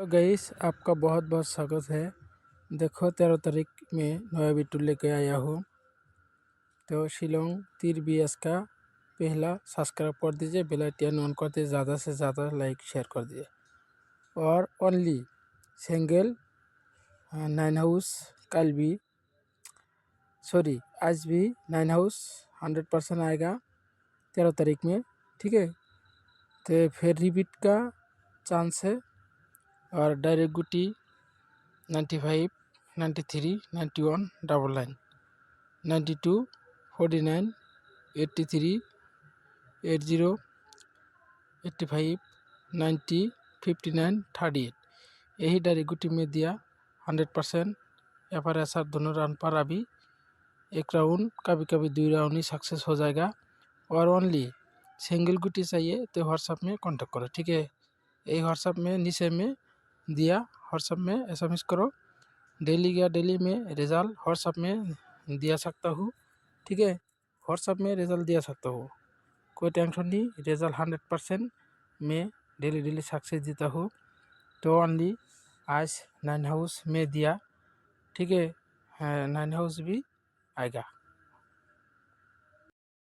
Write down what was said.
तो गाइस आपका बहुत बहुत स्वागत है। देखो 13 तारीख में नया वीडियो लेके आया हूँ। तो शिलोंग 3BS का पहला सब्सक्राइब कर दीजिए, बेल आइकन ऑन कर दीजिए, ज़्यादा से ज़्यादा लाइक शेयर कर दीजिए। और ओनली सिंगल 9 हाउस कल भी आज भी 9 हाउस 100% आएगा 13 तारीख में, ठीक है। तो फिर रिपीट का चांस है। और डायरेक्ट गुटी 95, 93, 91, 99, 92, 49, 83, 80, 85, 90, 59, 38 यही डायरेक्ट गुटी में दिया 100%। एफआर एसआर दोनों रन पर अभी एक राउंड, कभी कभी 2 राउंड ही सक्सेस हो जाएगा। और ओनली सिंगल गुटी चाहिए तो व्हाट्सएप में कांटेक्ट करो, ठीक है। यही व्हाट्सएप में नीचे में दिया, व्हाट्सएप में एसएमएस करो। डेली में रिजल्ट व्हाट्सएप में दिया सकता हूँ, ठीक है। व्हाट्सएप में रिजल्ट दिया सकता हूँ, कोई टेंशन नहीं। रिजल्ट 100% में डेली सक्सेस देता हूँ। तो ओनली आज 9 हाउस में दिया, ठीक है। 9 हाउस भी आएगा।